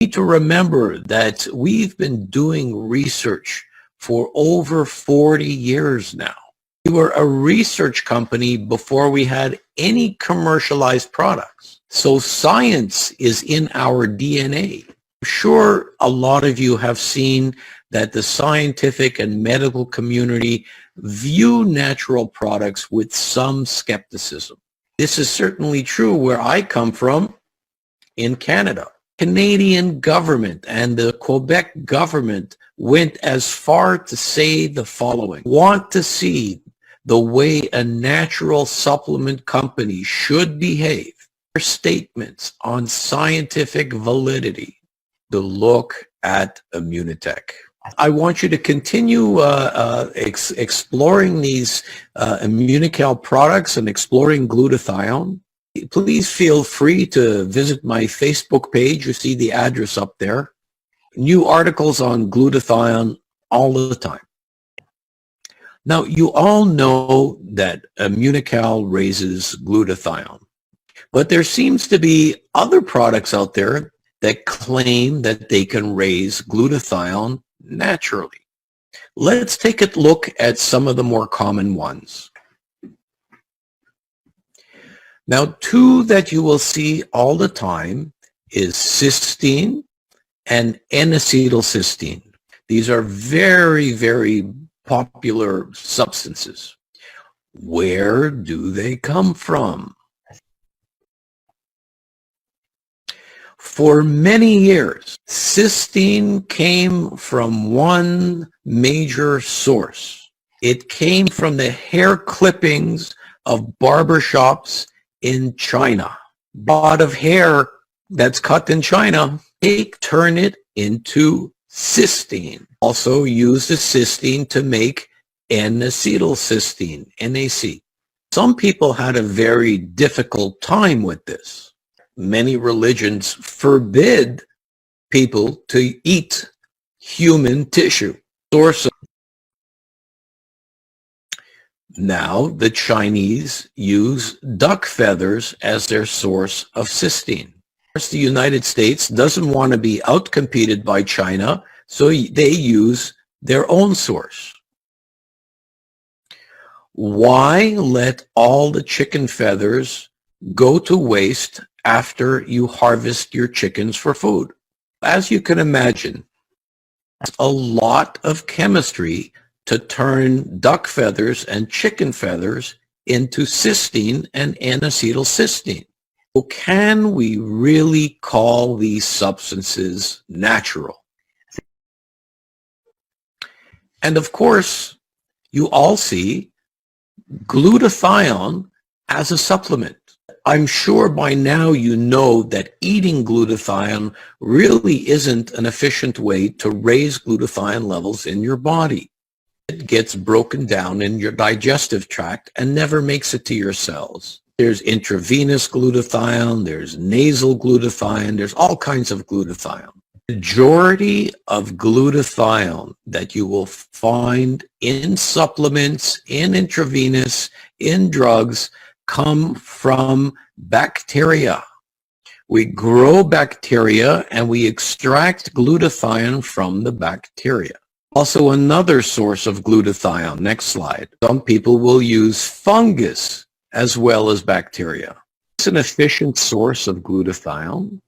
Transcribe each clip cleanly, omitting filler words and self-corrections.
need to remember that we've been doing research for over 40 years now. We were a research company before we had any commercialized products. So science is in our DNA. I'm sure a lot of you have seen that the scientific and medical community view natural products with some skepticism. This is certainly true where I come from in Canada. Canadian government and the Quebec government went as far to say the following: want to see the way a natural supplement company should behave. Their statements on scientific validity to look at Immunotec. I want you to continue exploring these Immunotec products and exploring glutathione. Please feel free to visit my Facebook page. You see the address up there. New articles on glutathione all the time. Now, you all know that Immunotec raises glutathione, but there seems to be other products out there that claim that they can raise glutathione naturally. Let's take a look at some of the more common ones. Now, two that you will see all the time is cysteine and N-acetylcysteine. These are very, very popular substances. Where do they come from? For many years, cysteine came from one major source. It came from the hair clippings of barbershops in China. A lot of hair that's cut in China, they turn it into cysteine. Also use the cysteine to make N-acetylcysteine, NAC. Some people had a very difficult time with this. Many religions forbid people to eat human tissue. Now the Chinese use duck feathers as their source of cysteine. Of course, the United States doesn't want to be outcompeted by China, so they use their own source. Why let all the chicken feathers go to waste after you harvest your chickens for food? As you can imagine, it's a lot of chemistry to turn duck feathers and chicken feathers into cysteine and N-acetylcysteine. So can we really call these substances natural? And of course, you all see glutathione as a supplement. I'm sure by now you know that eating glutathione really isn't an efficient way to raise glutathione levels in your body. It gets broken down in your digestive tract and never makes it to your cells. There's intravenous glutathione, there's nasal glutathione, there's all kinds of glutathione. The majority of glutathione that you will find in supplements, in intravenous, in drugs, come from bacteria. We grow bacteria and we extract glutathione from the bacteria. Also another source of glutathione, next slide. Some people will use fungus as well as bacteria. It's an efficient source of glutathione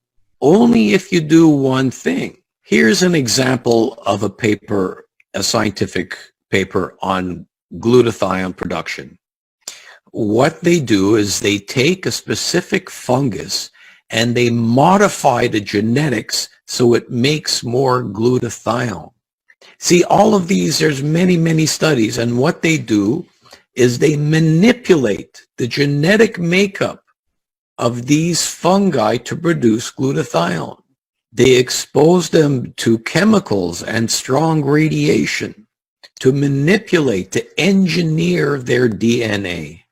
only if you do one thing. Here's an example of a paper, a scientific paper on glutathione production. What they do is they take a specific fungus and they modify the genetics so it makes more glutathione. See, all of these, there's many, many studies, and what they do is they manipulate the genetic makeup of these fungi to produce glutathione. They expose them to chemicals and strong radiation to manipulate, to engineer their DNA.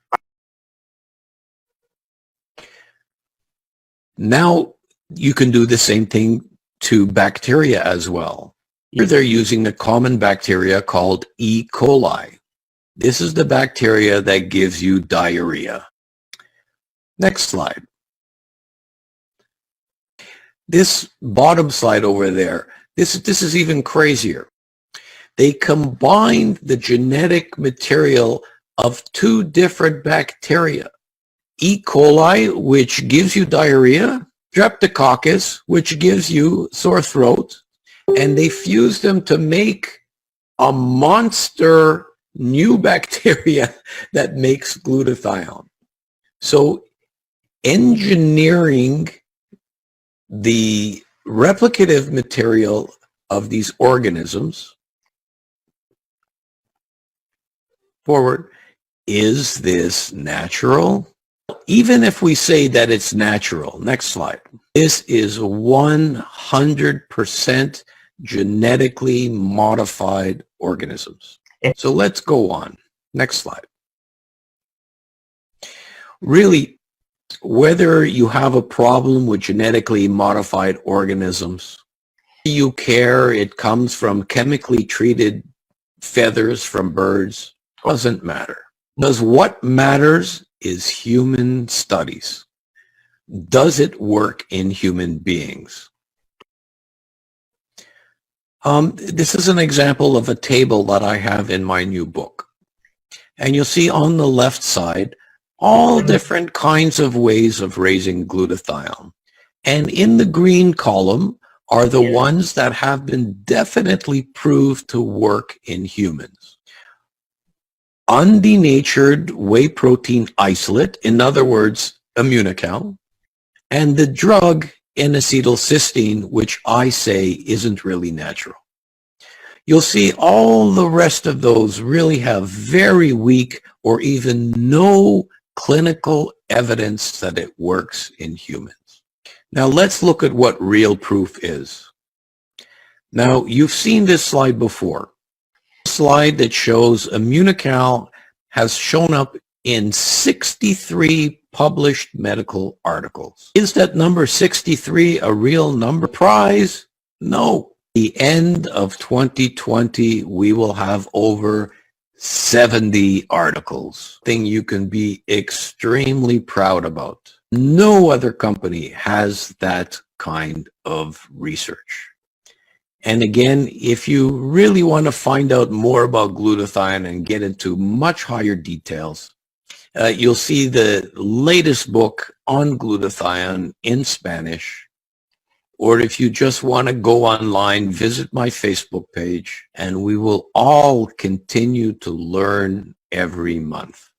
Now you can do the same thing to bacteria as well. Here they're using a common bacteria called E. coli. This is the bacteria that gives you diarrhea. Next slide. This bottom slide over there, this is even crazier. They combined the genetic material of two different bacteria. E. coli, which gives you diarrhea, 𝗕𝗏𝗃𝗃𝗃𝗃𝗃, which gives you sore throat, and they fused them to make a monster new bacteria that makes glutathione. So engineering the replicative material of these organisms forward, is this natural? Even if we say that it's natural, next slide, this is 100% genetically modified organisms. So let's go on. Next slide. Really, whether you have a problem with genetically modified organisms, you care it comes from chemically treated feathers from birds, doesn't matter. Because what matters is human studies. Does it work in human beings? This is an example of a table that I have in my new book. And you'll see on the left side all different kinds of ways of raising glutathione. And in the green column are the ones that have been definitely proved to work in humans. Undenatured whey protein isolate, in other words, Immunotec, and the drug N-acetylcysteine, which I say isn't really natural. You'll see all the rest of those really have very weak or even no clinical evidence that it works in humans. Now let's look at what real proof is. Now you've seen this slide before. A slide that shows Immunotec has shown up in 63 published medical articles. Is that number 63 a real number? Prize? No. The end of 2020, we will have over 70 articles. Thing you can be extremely proud about. No other company has that kind of research. And again, if you really want to find out more about glutathione and get into much higher details, you'll see the latest book on glutathione in Spanish. Or if you just want to go online, visit my Facebook page, and we will all continue to learn every month.